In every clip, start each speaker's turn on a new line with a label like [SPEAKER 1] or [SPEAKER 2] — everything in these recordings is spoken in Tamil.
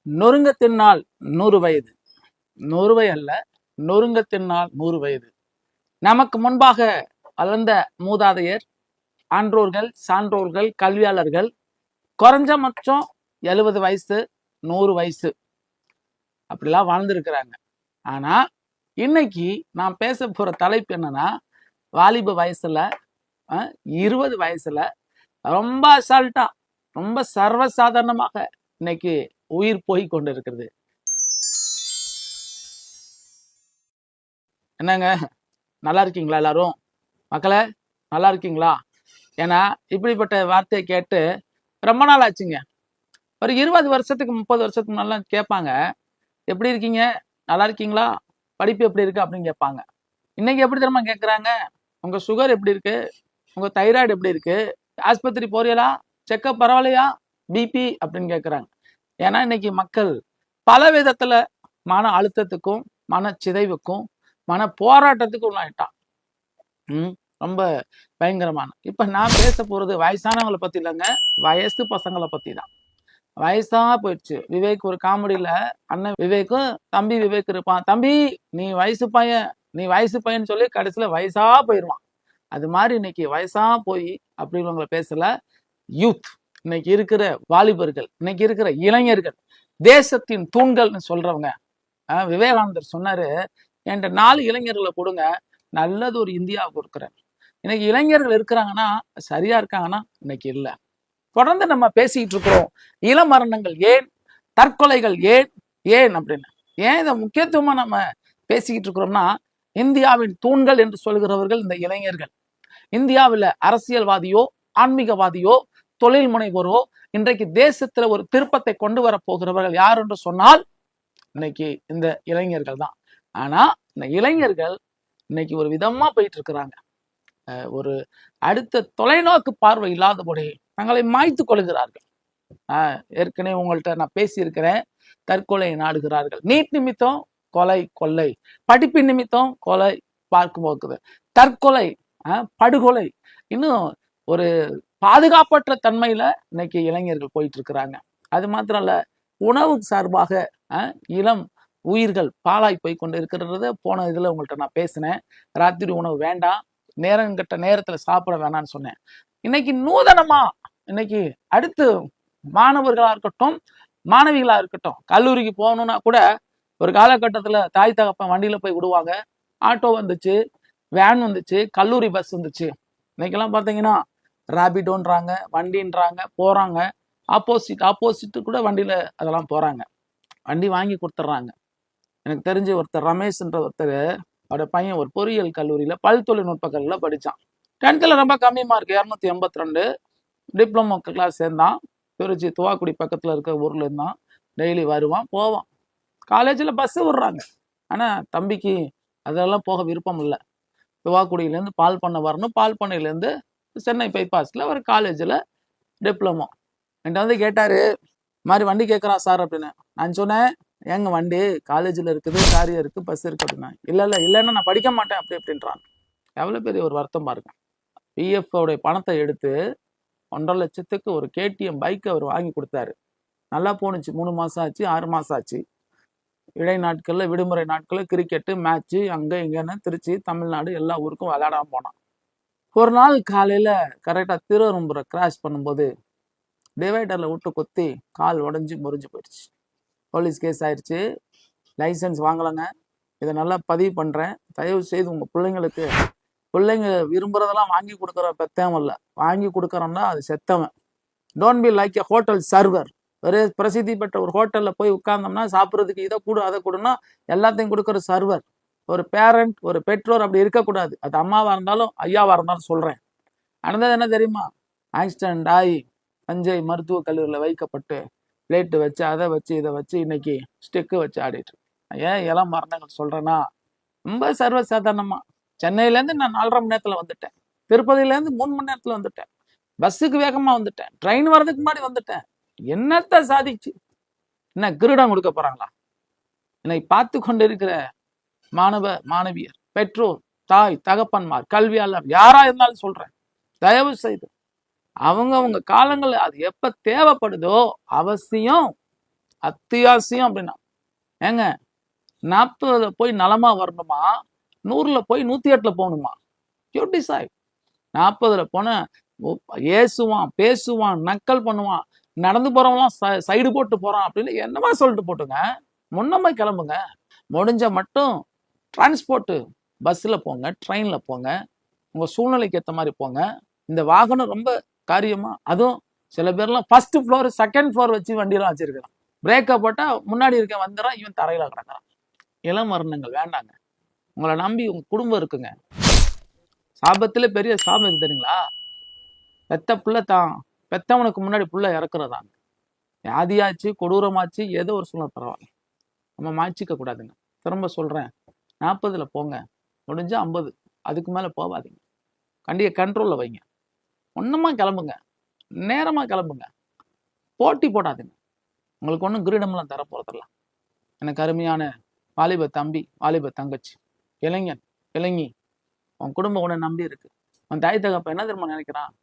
[SPEAKER 1] நொறுங்கத்தினால் 100 வயது, 100 வயது அல்ல, நொறுங்கத்தினால் 100 வயது. நமக்கு முன்பாக வளர்ந்த மூதாதையர், ஆன்றோர்கள், சான்றோர்கள், கல்வியாளர்கள் குறைஞ்சபட்சம் 70 வயசு, 100 வயசு அப்படிலாம் வாழ்ந்துருக்கிறாங்க. ஆனா இன்னைக்கு நான் பேச போற தலைப்பு என்னன்னா, வாலிப வயசுல 20 வயசுல ரொம்ப அசால்ட்டா, ரொம்ப சர்வசாதாரணமாக இன்னைக்கு உயிர் போய் கொண்டு இருக்கிறது. என்னங்க, நல்லா இருக்கீங்களா எல்லாரும்? மக்களே நல்லா இருக்கீங்களா? ஏன்னா இப்படிப்பட்ட வார்த்தையை கேட்டு ரொம்ப நாள் ஆச்சுங்க. ஒரு 20 வருஷத்துக்கு 30 வருஷத்துக்கு முன்னாலாம் கேட்பாங்க, எப்படி இருக்கீங்க, நல்லா இருக்கீங்களா, படிப்பு எப்படி இருக்கு அப்படின்னு கேட்பாங்க. இன்னைக்கு எப்படி தெரியுமா கேட்குறாங்க, உங்க சுகர் எப்படி இருக்கு, உங்க தைராய்டு எப்படி இருக்கு, ஆஸ்பத்திரி போறீங்களா, செக்கப் பரவாயில்லையா, பிபி அப்படின்னு கேட்குறாங்க. ஏன்னா இன்னைக்கு மக்கள் பல விதத்துல மன அழுத்தத்துக்கும், மன சிதைவுக்கும், மன போராட்டத்துக்கும் உள்ளாயிட்டான். ரொம்ப பயங்கரமான. இப்ப நான் பேச போறது வயசானவங்களை பத்தி இல்லைங்க, வயசு பசங்களை பத்தி தான். வயசா போயிடுச்சு. விவேக் ஒரு காமெடியில அண்ணன் விவேக்கும் தம்பி விவேக் இருப்பான், தம்பி நீ வயசு பையன், நீ வயசு பையன் சொல்லி கடைசியில வயசா போயிடுவான். அது மாதிரி இன்னைக்கு வயசா போய் அப்படின்றவங்களை பேசல. யூத், இன்னைக்கு இருக்கிற வாலிபர்கள், இன்னைக்கு இருக்கிற இளைஞர்கள், தேசத்தின் தூண்கள்னு சொல்றவங்க. விவேகானந்தர் சொன்னாரு, என்கிட்ட 4 இளைஞர்களை கொடுங்க, நல்லது ஒரு இந்தியாவை கொடுக்குறேன். இன்னைக்கு இளைஞர்கள் இருக்கிறாங்கன்னா சரியா இருக்காங்கன்னா இன்னைக்கு இல்லை. தொடர்ந்து நம்ம பேசிக்கிட்டு இருக்கிறோம், இளமரணங்கள் ஏன், தற்கொலைகள் ஏன் ஏன் அப்படின்னு. ஏன் இதை முக்கியத்துவமா நம்ம பேசிக்கிட்டு இருக்கிறோம்னா, இந்தியாவின் தூண்கள் என்று சொல்கிறவர்கள் இந்த இளைஞர்கள். இந்தியாவில் அரசியல்வாதியோ, ஆன்மீகவாதியோ, தொழில் முனைவோரோ இன்றைக்கு தேசத்துல ஒரு திருப்பத்தை கொண்டு வர போகிறவர்கள் யார் என்று சொன்னால் இன்னைக்கு இந்த இளைஞர்கள் தான். ஆனா இந்த இளைஞர்கள் இன்னைக்கு ஒரு விதமா போயிட்டு இருக்கிறாங்க. ஒரு அடுத்த தொலைநோக்கு பார்வை இல்லாதபடி தங்களை மாய்த்து கொள்கிறார்கள். ஏற்கனவே உங்கள்கிட்ட நான் பேசியிருக்கிறேன், தற்கொலை நாடுகிறார்கள். நீட் நிமித்தம் கொலை, கொள்ளை, படிப்பின் நிமித்தம் கொலை, பார்க்க போக்குது, தற்கொலை, படுகொலை, இன்னும் ஒரு பாதுகாப்பற்ற தன்மையில இன்னைக்கு இளைஞர்கள் போயிட்டு இருக்கிறாங்க. அது மாத்திரம் இல்ல, உணவு சார்பாக இளம் உயிர்கள் பாலாய் போய் கொண்டு இருக்கிறத போன இதுல உங்கள்கிட்ட நான் பேசினேன். ராத்திரி உணவு வேண்டாம், நேரங்கட்ட நேரத்துல சாப்பிட வேணாம்னு சொன்னேன். இன்னைக்கு நூதனமா இன்னைக்கு அடுத்து மாணவர்களா இருக்கட்டும், மாணவிகளா இருக்கட்டும், கல்லூரிக்கு போகணும்னா கூட ஒரு காலகட்டத்துல தாய் தகப்பன் வண்டியில போய் விடுவாங்க. ஆட்டோ வந்துச்சு, வேன் வந்துச்சு, கல்லூரி பஸ் வந்துச்சு. இன்னைக்கெல்லாம் பார்த்தீங்கன்னா ராபிடோன்றாங்க, வண்டின்றாங்க, போறாங்க. ஆப்போசிட்டு கூட வண்டியில அதெல்லாம் போறாங்க. வண்டி வாங்கி கொடுத்துட்றாங்க. எனக்கு தெரிஞ்ச ஒருத்தர் ரமேஷ்ன்ற ஒருத்தர், அவரோட பையன் ஒரு பொறியியல் கல்லூரியில பல் தொழில்நுட்ப கல்லூரியில் படித்தான். 10th ரொம்ப கம்மி மார்க், 282. டிப்ளமோ கிளாஸ் சேர்ந்தான். திருச்சி துவாக்குடி பக்கத்துல இருக்க ஊர்ல இருந்தான். டெய்லி வருவான் போவான். காலேஜில் பஸ் விடுறாங்க. ஆனா தம்பிக்கு அதெல்லாம் போக விருப்பம் இல்லை. துவாக்குடியிலேருந்து பால் பண்ணை வரணும், பால் பண்ணையிலேருந்து சென்னை பைபாஸ்ல ஒரு காலேஜில் டிப்ளமோ. என்கிட்ட வந்து கேட்டாரு, மாதிரி வண்டி கேட்குறான் சார் அப்படின்னு. நான் சொன்னேன், ஏங்க வண்டி காலேஜில் இருக்குது, காரியம் இருக்குது, பஸ் இருக்குது அப்படின்னா. இல்லைன்னா நான் படிக்க மாட்டேன் அப்படின்றான். எவ்வளோ பெரிய ஒரு வருத்தம் பாருங்க. பிஎஃப்ஓடைய பணத்தை எடுத்து 1.5 லட்சத்துக்கு ஒரு கேடிஎம் பைக் அவர் வாங்கி கொடுத்தாரு. நல்லா போணுச்சு. 3 மாதம் ஆச்சு, 6 மாதம் ஆச்சு. இடை நாட்களில், விடுமுறை நாட்களில் கிரிக்கெட்டு மேட்ச்சு அங்கே இங்கேன்னு திருச்சி, தமிழ்நாடு எல்லா ஊருக்கும் விளையாடாம போனான். ஒரு நாள் காலையில் கரெக்டாக திருவரம்பூரை கிராஸ் பண்ணும்போது டிவைடரில் விட்டு கொத்தி கால் உடஞ்சி முறிஞ்சு போயிடுச்சு. போலீஸ் கேஸ் ஆயிடுச்சு. லைசன்ஸ் வாங்கலைங்க. இதை நல்லா பதிவு பண்ணுறேன். தயவு செய்து உங்கள் பிள்ளைங்க விரும்புகிறதெல்லாம் வாங்கி கொடுக்குற பெத்தவன் இல்லை, வாங்கி கொடுக்குறோம்னா அது செத்தவன். Don't be like a hotel server. ஒரே பிரசித்தி பெற்ற ஒரு ஹோட்டலில் போய் உட்கார்ந்தோம்னா சாப்பிட்றதுக்கு இதை கொடு அதை கொடுன்னா எல்லாத்தையும் கொடுக்குற சர்வர். ஒரு பேரண்ட், ஒரு பெற்றோர் அப்படி இருக்கக்கூடாது. அது அம்மாவாக இருந்தாலும் ஐயாவாக இருந்தாலும் சொல்கிறேன். நடந்தது என்ன தெரியுமா? ஆக்சிடென்ட் ஆகி தஞ்சை மருத்துவக் கல்லூரியில் வைக்கப்பட்டு பிளேட்டு வச்சு அதை வச்சு இதை வச்சு இன்னைக்கு ஸ்டெக்கு வச்சு ஆடிட்டு. ஏன் இளம் மரணங்கள் சொல்கிறேன்னா, ரொம்ப சர்வசாதாரணமாக சென்னையிலேருந்து நான் 4.5 மணி நேரத்தில் வந்துட்டேன். திருப்பதியிலேருந்து 3 மணி நேரத்தில் வந்துட்டேன். பஸ்ஸுக்கு வேகமாக வந்துட்டேன். ட்ரெயின் வர்றதுக்கு முன்னாடி வந்துட்டேன். என்னத்தை சாதிச்சு என்ன கிரீடம் கொடுக்க போறாங்களா? என்னை பார்த்து கொண்டு இருக்கிற மாணவ மாணவியர், பெற்றோர், தாய் தகப்பன்மார், கல்வியாளர் யாரா இருந்தாலும் சொல்றேன், தயவு செய்து அவங்க காலங்கள் அது எப்ப தேவைப்படுதோ அவசியம் அத்தியாவசியம் அப்படின்னா. ஏங்க 40 போய் நலமா வரணுமா, 100 போய் 108 போகணுமா? You decide. 40 போன ஏசுவான், பேசுவான், நக்கல் பண்ணுவான், நடந்து போறவங்களாம் சைடு போட்டு போறான் அப்படின்னு என்னமா சொல்லிட்டு போட்டுங்க. முன்னமா கிளம்புங்க. முடிஞ்ச மட்டும் டிரான்ஸ்போர்ட் பஸ்ல போங்க, ட்ரெயின்ல போங்க, உங்க சூழ்நிலைக்கு ஏற்ற மாதிரி போங்க. இந்த வாகனம் ரொம்ப காரியமா, அதுவும் சில பேர்லாம் ஃபர்ஸ்ட் ஃப்ளோர் செகண்ட் ஃப்ளோர் வச்சு வண்டியெல்லாம் வச்சிருக்கிறான். பிரேக்கை போட்டா முன்னாடி இருக்க வந்துடுறான், இவன் தரையில கிடக்குறான். இளம் மரணங்கள் வேண்டாங்க. உங்களை நம்பி உங்க குடும்பம் இருக்குங்க. சாபத்துல பெரிய சாபம் இருக்கு தெரியுங்களா? பெத்த பிள்ளை தான் பெத்தவனுக்கு முன்னாடி பிள்ளை இறக்குறதாங்க. வியாதியாச்சு, கொடூரமாச்சு, ஏதோ ஒரு சூழ்நிலை பரவாயில்ல, நம்ம மாய்ச்சிக்க கூடாதுங்க. திரும்ப சொல்றேன், 40 போங்க, முடிஞ்சா 50, அதுக்கு மேல போகாதீங்க. கண்ட்ரோல்ல வைங்க. ஒண்ணுமா கிளம்புங்க, நேரமா கிளம்புங்க, போட்டி போடாதீங்க. உங்களுக்கு ஒன்றும் கிரீடம்லாம் தர போறதில்ல. எனக்கு அருமையான வாலிப தம்பி, வாலிப தங்கச்சி, இளைஞன், இளைஞி, உன் குடும்பம் உன்னை நம்பி இருக்கு. உன் தாய் தகப்ப என்ன தெரியுமா நினைக்கிறான்?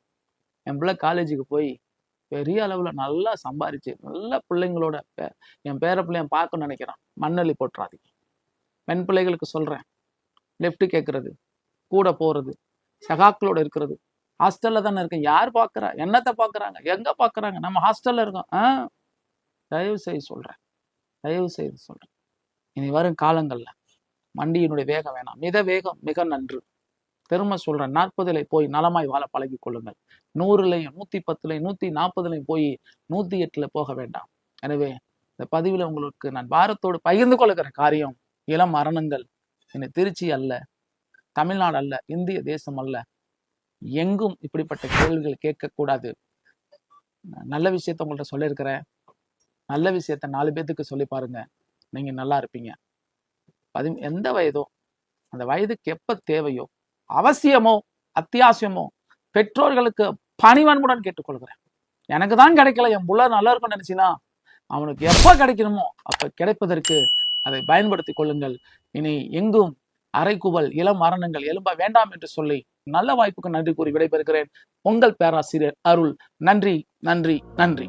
[SPEAKER 1] என் பிள்ளை காலேஜுக்கு போய் பெரிய அளவுல நல்லா சம்பாரிச்சு நல்ல பிள்ளைங்களோட என் பேர பிள்ளைய பார்க்கணும்னு நினைக்கிறான். மண்ணள்ளி போட்டுறாதீங்க. பெண் பிள்ளைகளுக்கு சொல்றேன், லெஃப்ட் கேட்கறது, கூட போறது, சகாக்களோட இருக்கிறது. ஹாஸ்டல்ல தானே இருக்கேன், யார் பாக்குறா? என்னத்தை பாக்குறாங்க? எங்க பாக்குறாங்க? நம்ம ஹாஸ்டல்ல இருக்கோம். தயவு செய்து சொல்றேன், தயவு செய்து சொல்றேன், இனி வரும் காலங்கள்ல வண்டியினுடைய வேகம் வேணாம், மித வேகம் மிக நன்று. திரும்ப சொல்றேன், 40 போய் நலமாய் வாழ பழகி கொள்ளுங்கள். 100 110 140 போய் 108 போக வேண்டாம். எனவே இந்த பதிவில் உங்களுக்கு நான் பாரத்தோடு பகிர்ந்து கொள்ளுகிற காரியம், இளம் மரணங்கள் இனி திருச்சி அல்ல, தமிழ்நாடு அல்ல, இந்திய தேசம் அல்ல, எங்கும் இப்படிப்பட்ட கேள்விகள் கேட்கக்கூடாது. நல்ல விஷயத்த உங்கள்கிட்ட சொல்லியிருக்கிறேன். நல்ல விஷயத்த 4 பேத்துக்கு சொல்லி பாருங்க, நீங்க நல்லா இருப்பீங்க. எந்த வயதோ அந்த வயதுக்கு எப்ப தேவையோ, அவசியமோ அத்தியாவசியமோ, பெற்றோர்களுக்கு பணிவன்புடன் கேட்டுக்கொள்கிறேன். எனக்கு தான் கிடைக்கல, என் புள்ள நல்லா இருக்கும்னு நினைச்சினா அவனுக்கு எப்ப கிடைக்கணுமோ அப்ப கிடைப்பதற்கு அதை பயன்படுத்தி கொள்ளுங்கள். இனி எங்கும் அரைக்குவல் இளம் மரணங்கள் எழும்ப வேண்டாம் என்று சொல்லி நல்ல வாய்ப்புக்கு நன்றி கூறி விடைபெறுகிறேன். உங்கள் பேராசிரியர் அருள். நன்றி, நன்றி, நன்றி.